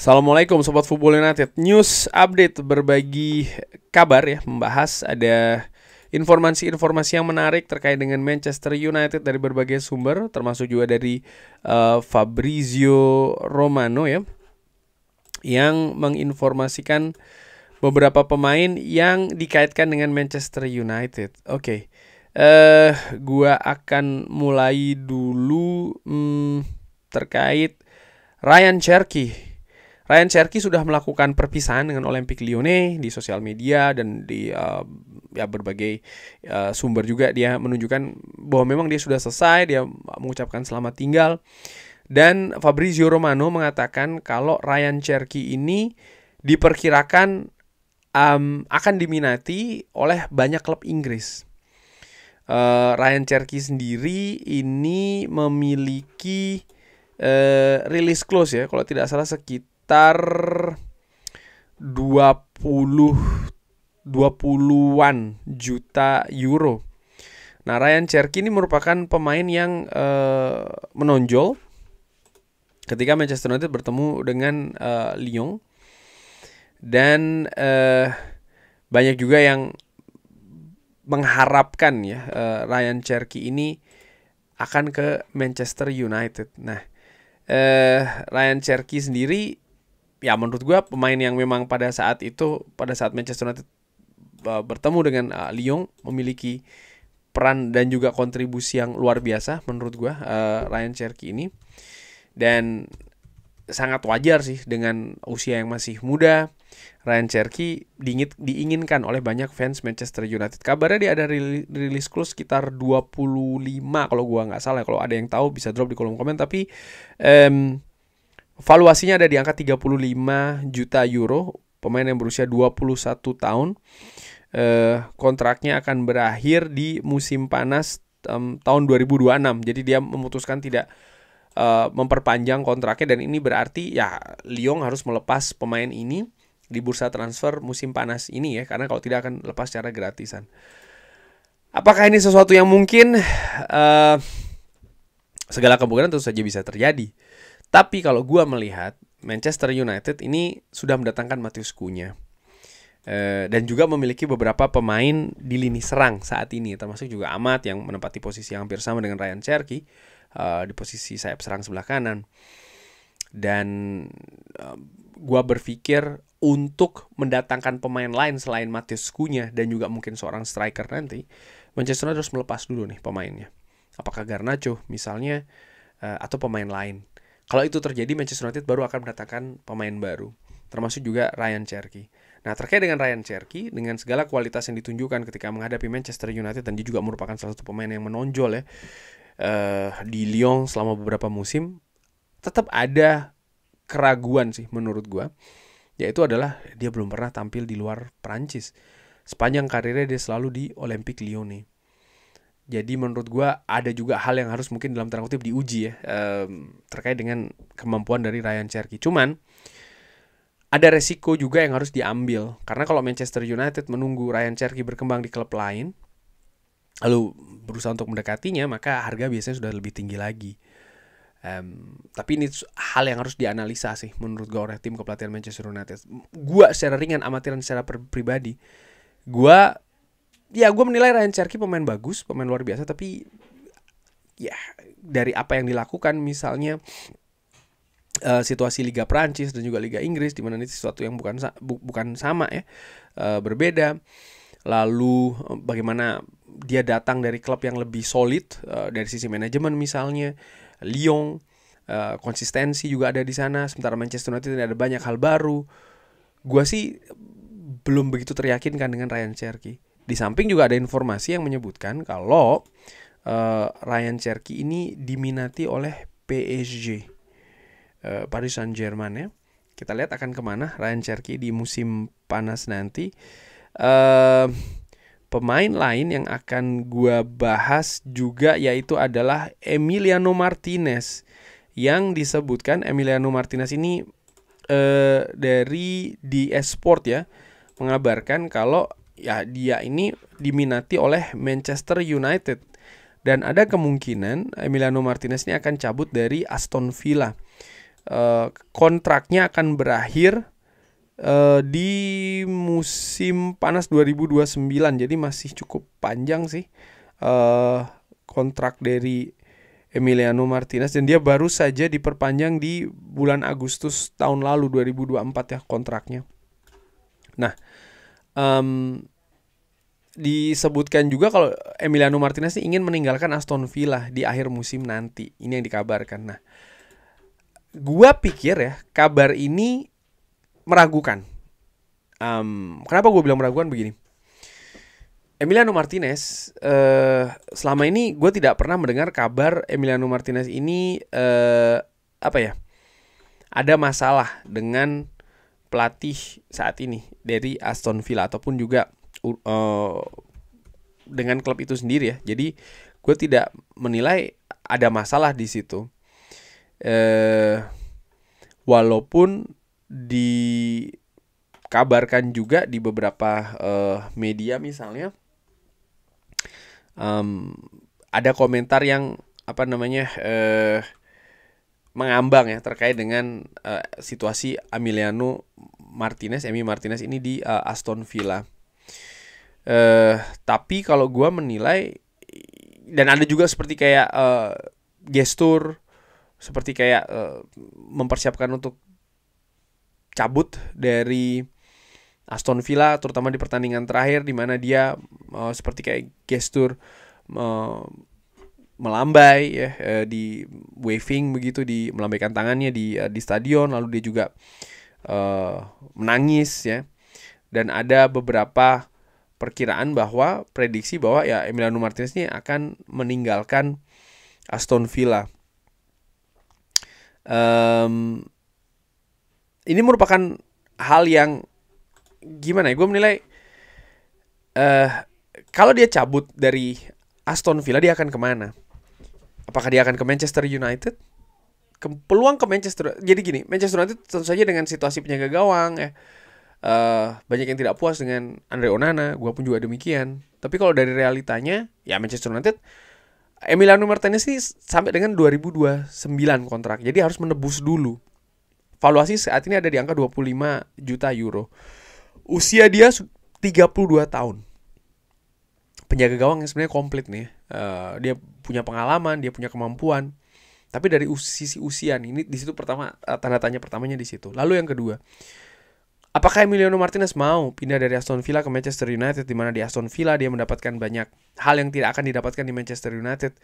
Assalamualaikum Sobat Football United. News update berbagi kabar ya, membahas ada informasi-informasi yang menarik terkait dengan Manchester United dari berbagai sumber, termasuk juga dari Fabrizio Romano ya, yang menginformasikan beberapa pemain yang dikaitkan dengan Manchester United. Oke. Gua akan mulai dulu terkait Ryan Cherki. Ryan Cherki sudah melakukan perpisahan dengan Olympique Lyonnais di sosial media dan di berbagai sumber juga dia menunjukkan bahwa memang dia sudah selesai, dia mengucapkan selamat tinggal. Dan Fabrizio Romano mengatakan kalau Ryan Cherki ini diperkirakan akan diminati oleh banyak klub Inggris. Ryan Cherki sendiri ini memiliki release clause ya, kalau tidak salah sekitar 20-an juta euro. Nah, Ryan Cherki ini merupakan pemain yang menonjol ketika Manchester United bertemu dengan Lyon. Dan banyak juga yang mengharapkan ya Ryan Cherki ini akan ke Manchester United. Nah, Ryan Cherki sendiri ya menurut gue pemain yang memang pada saat Manchester United bertemu dengan Lyon memiliki peran dan juga kontribusi yang luar biasa menurut gue, Ryan Cherki ini. Dan sangat wajar sih dengan usia yang masih muda, Ryan Cherki diinginkan oleh banyak fans Manchester United. Kabarnya dia ada rilis clause sekitar 25 kalau gua nggak salah. Kalau ada yang tahu bisa drop di kolom komen. Tapi valuasinya ada di angka 35 juta euro. Pemain yang berusia 21 tahun. Kontraknya akan berakhir di musim panas tahun 2026. Jadi dia memutuskan tidak memperpanjang kontraknya, dan ini berarti ya Lyon harus melepas pemain ini di bursa transfer musim panas ini ya, karena kalau tidak akan lepas secara gratisan. Apakah ini sesuatu yang mungkin? Segala kemungkinan tentu saja bisa terjadi. Tapi kalau gua melihat Manchester United ini sudah mendatangkan Matheus Cunha dan juga memiliki beberapa pemain di lini serang saat ini, termasuk juga Amat yang menempati posisi yang hampir sama dengan Ryan Cherki di posisi sayap serang sebelah kanan. Dan gua berpikir untuk mendatangkan pemain lain selain Matheus Cunha dan juga mungkin seorang striker nanti, Manchester United harus melepas dulu nih pemainnya. Apakah Garnacho misalnya atau pemain lain. Kalau itu terjadi, Manchester United baru akan mendatangkan pemain baru, termasuk juga Ryan Cherki. Nah, terkait dengan Ryan Cherki, dengan segala kualitas yang ditunjukkan ketika menghadapi Manchester United, dan dia juga merupakan salah satu pemain yang menonjol ya di Lyon selama beberapa musim, tetap ada keraguan sih menurut gua, yaitu adalah dia belum pernah tampil di luar Prancis. Sepanjang karirnya dia selalu di Olympique Lyonnais. Jadi menurut gua ada juga hal yang harus mungkin dalam tanda kutip diuji ya terkait dengan kemampuan dari Ryan Cherki. Cuman ada resiko juga yang harus diambil, karena kalau Manchester United menunggu Ryan Cherki berkembang di klub lain lalu berusaha untuk mendekatinya, maka harga biasanya sudah lebih tinggi lagi. Tapi ini hal yang harus dianalisa sih menurut gue oleh tim kepelatihan Manchester United. Gue secara ringan, amatiran secara pribadi, gue menilai Ryan Cherki pemain bagus, pemain luar biasa. Tapi ya dari apa yang dilakukan, misalnya situasi Liga Prancis dan juga Liga Inggris, di mana ini sesuatu yang bukan sama ya, berbeda. Lalu bagaimana dia datang dari klub yang lebih solid dari sisi manajemen, misalnya Lyon, konsistensi juga ada di sana. Sementara Manchester United ada banyak hal baru. Gua sih belum begitu teryakinkan dengan Ryan Cherki. Di samping juga ada informasi yang menyebutkan kalau Ryan Cherki ini diminati oleh PSG, Paris Saint-Germain ya. Kita lihat akan kemana Ryan Cherki di musim panas nanti. Pemain lain yang akan gua bahas juga yaitu adalah Emiliano Martinez, yang disebutkan Emiliano Martinez ini dari DS Sport ya, mengabarkan kalau ya dia ini diminati oleh Manchester United, dan ada kemungkinan Emiliano Martinez ini akan cabut dari Aston Villa. kontraknya akan berakhir di musim panas 2029. Jadi masih cukup panjang sih kontrak dari Emiliano Martinez, dan dia baru saja diperpanjang di bulan Agustus tahun lalu 2024 ya kontraknya. Nah, disebutkan juga kalau Emiliano Martinez ingin meninggalkan Aston Villa di akhir musim nanti. Ini yang dikabarkan. Nah, gua pikir ya kabar ini meragukan. Kenapa gue bilang meragukan begini? Emiliano Martinez, selama ini gue tidak pernah mendengar kabar Emiliano Martinez ini ada masalah dengan pelatih saat ini dari Aston Villa ataupun juga dengan klub itu sendiri ya. Jadi gue tidak menilai ada masalah di situ. Walaupun dikabarkan juga di beberapa media misalnya ada komentar yang mengambang ya terkait dengan situasi Emiliano Martinez ini di Aston Villa. Tapi kalau gue menilai, dan ada juga seperti kayak gestur, seperti kayak mempersiapkan untuk cabut dari Aston Villa, terutama di pertandingan terakhir di mana dia seperti kayak gestur melambai ya, di waving begitu, di melambaikan tangannya di stadion, lalu dia juga menangis ya. Dan ada beberapa perkiraan bahwa prediksi bahwa ya Emiliano Martinez ini akan meninggalkan Aston Villa. Ini merupakan hal yang gimana ya? Gue menilai kalau dia cabut dari Aston Villa, dia akan kemana? Apakah dia akan ke Manchester United? Peluang ke Manchester. Jadi gini, Manchester United tentu saja dengan situasi penjaga gawang ya, banyak yang tidak puas dengan Andre Onana. Gue pun juga demikian. Tapi kalau dari realitanya, ya Manchester United, Emiliano Martinez ini sampai dengan 2029 kontrak. Jadi harus menebus dulu. Valuasi saat ini ada di angka 25 juta euro. Usia dia 32 tahun. Penjaga gawang yang sebenarnya komplit nih. Dia punya pengalaman, dia punya kemampuan. Tapi dari sisi usia nih, ini di situ pertama, tanda tanya pertamanya di situ. Lalu yang kedua, apakah Emiliano Martinez mau pindah dari Aston Villa ke Manchester United, di mana di Aston Villa dia mendapatkan banyak hal yang tidak akan didapatkan di Manchester United,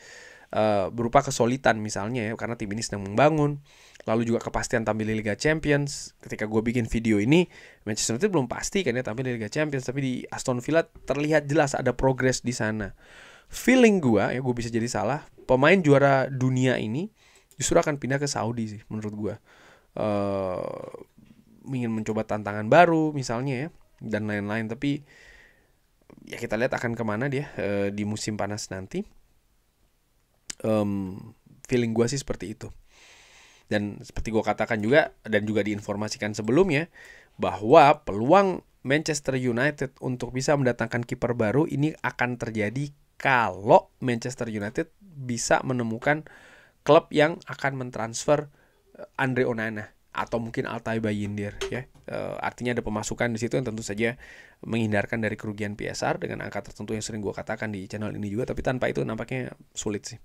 berupa kesulitan misalnya ya, karena tim ini sedang membangun. Lalu juga kepastian tampil di Liga Champions. Ketika gue bikin video ini, Manchester United belum pasti kan ya tampil di Liga Champions, tapi di Aston Villa terlihat jelas ada progres di sana. Feeling gue ya, gue bisa jadi salah, pemain juara dunia ini justru akan pindah ke Saudi sih menurut gue. Ingin mencoba tantangan baru misalnya ya, dan lain-lain. Tapi ya kita lihat akan kemana dia di musim panas nanti. Feeling gue sih seperti itu. Dan seperti gue katakan juga, dan juga diinformasikan sebelumnya, bahwa peluang Manchester United untuk bisa mendatangkan kiper baru ini akan terjadi kalau Manchester United bisa menemukan klub yang akan mentransfer Andre Onana atau mungkin Altay Bayindir ya. Artinya ada pemasukan di situ yang tentu saja menghindarkan dari kerugian PSR dengan angka tertentu yang sering gue katakan di channel ini juga. Tapi tanpa itu nampaknya sulit sih.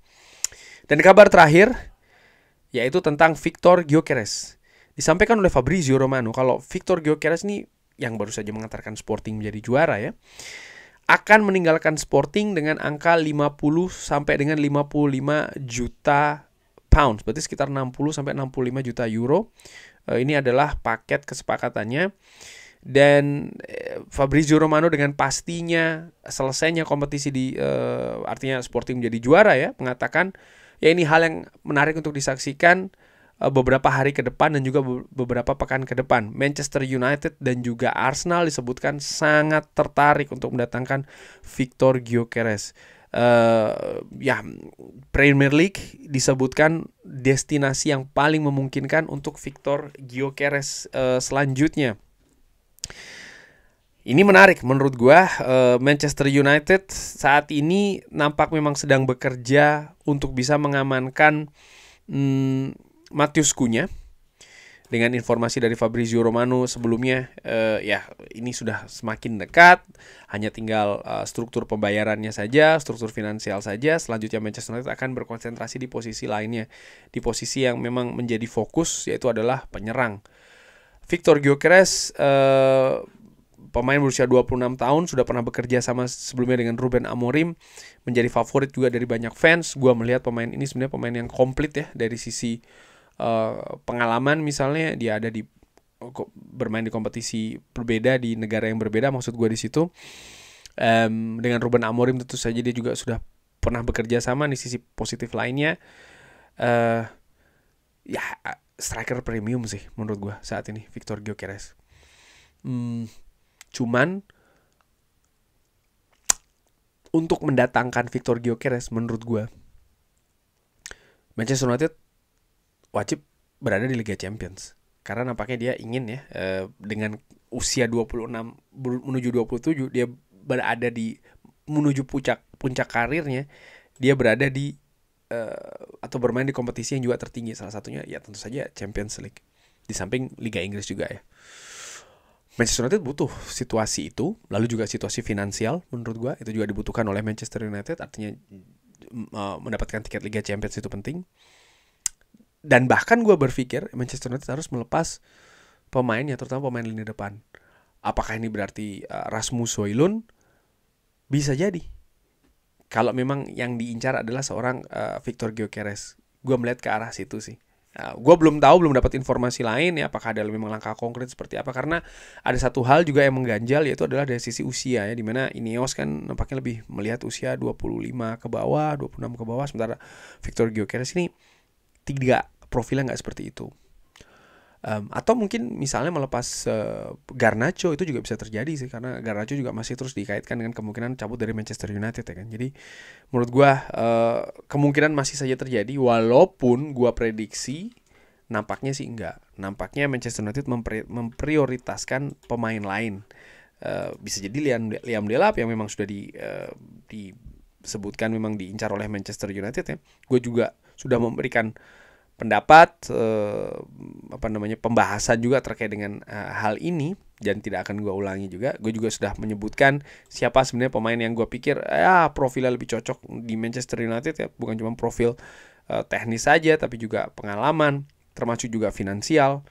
Dan kabar terakhir yaitu tentang Victor Gyökeres. Disampaikan oleh Fabrizio Romano kalau Victor Gyökeres ini yang baru saja mengantarkan Sporting menjadi juara ya, akan meninggalkan Sporting dengan angka 50 sampai dengan 55 juta pounds. Berarti sekitar 60 sampai 65 juta euro. Ini adalah paket kesepakatannya. Dan Fabrizio Romano dengan pastinya selesainya kompetisi di artinya Sporting menjadi juara ya, mengatakan ya ini hal yang menarik untuk disaksikan beberapa hari ke depan dan juga beberapa pekan ke depan. Manchester United dan juga Arsenal disebutkan sangat tertarik untuk mendatangkan Victor Gyökeres. Ya, Premier League disebutkan destinasi yang paling memungkinkan untuk Victor Gyökeres selanjutnya. Ini menarik menurut gua. Manchester United saat ini nampak memang sedang bekerja untuk bisa mengamankan Matheus Cunha. dengan informasi dari Fabrizio Romano sebelumnya, ya ini sudah semakin dekat. Hanya tinggal struktur pembayarannya saja, struktur finansial saja. Selanjutnya Manchester United akan berkonsentrasi di posisi lainnya, di posisi yang memang menjadi fokus, yaitu adalah penyerang. Victor Gyökeres, pemain berusia 26 tahun, sudah pernah bekerja sama sebelumnya dengan Ruben Amorim, menjadi favorit juga dari banyak fans. Gua melihat pemain ini sebenarnya pemain yang komplit ya, dari sisi pengalaman. Misalnya dia ada di bermain di kompetisi berbeda di negara yang berbeda, maksud gue di situ. Dengan Ruben Amorim tentu saja dia juga sudah pernah bekerja sama. Di sisi positif lainnya, ya striker premium sih menurut gue saat ini Victor Gyökeres. Cuman untuk mendatangkan Victor Gyökeres, menurut gue Manchester United wajib berada di Liga Champions. Karena nampaknya dia ingin ya, dengan usia 26 menuju 27, dia berada di menuju puncak karirnya, dia berada di atau bermain di kompetisi yang juga tertinggi, salah satunya ya tentu saja Champions League. Di samping Liga Inggris juga ya. Manchester United butuh situasi itu, lalu juga situasi finansial menurut gua itu juga dibutuhkan oleh Manchester United, artinya mendapatkan tiket Liga Champions itu penting. Dan bahkan gue berpikir Manchester United harus melepas pemainnya, terutama pemain lini depan. Apakah ini berarti Rasmus Højlund? Bisa jadi. Kalau memang yang diincar adalah seorang Victor Gyökeres, gue melihat ke arah situ sih. Gue belum tahu, belum dapat informasi lain ya, apakah ada memang langkah konkret seperti apa. Karena ada satu hal juga yang mengganjal, yaitu adalah dari sisi usia ya, dimana Ineos kan nampaknya lebih melihat usia 25 ke bawah, 26 ke bawah, sementara Victor Gyökeres ini tidak, profilnya nggak seperti itu. Atau mungkin misalnya melepas Garnacho, itu juga bisa terjadi sih, karena Garnacho juga masih terus dikaitkan dengan kemungkinan cabut dari Manchester United ya kan. Jadi menurut gue kemungkinan masih saja terjadi, walaupun gue prediksi nampaknya sih enggak. Nampaknya Manchester United memprioritaskan pemain lain. Bisa jadi Liam Delap yang memang sudah disebutkan memang diincar oleh Manchester United ya. Gue juga sudah memberikan pendapat pembahasan juga terkait dengan hal ini, dan tidak akan gue ulangi juga. Gue juga sudah menyebutkan siapa sebenarnya pemain yang gue pikir profilnya lebih cocok di Manchester United ya, bukan cuma profil teknis saja, tapi juga pengalaman, termasuk juga finansial.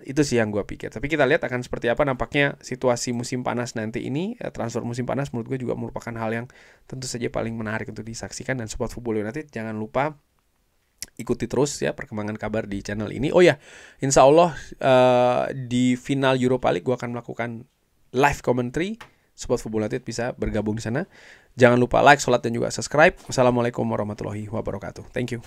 Itu sih yang gue pikir. Tapi kita lihat akan seperti apa nampaknya situasi musim panas nanti ini. Transfer musim panas menurut gue juga merupakan hal yang tentu saja paling menarik untuk disaksikan. Dan Sobat Football United, jangan lupa ikuti terus ya perkembangan kabar di channel ini. Oh ya, insya Allah di final Europa League gue akan melakukan live commentary. Sobat Football United bisa bergabung di sana. Jangan lupa like, sholat, dan juga subscribe. Wassalamualaikum warahmatullahi wabarakatuh. Thank you.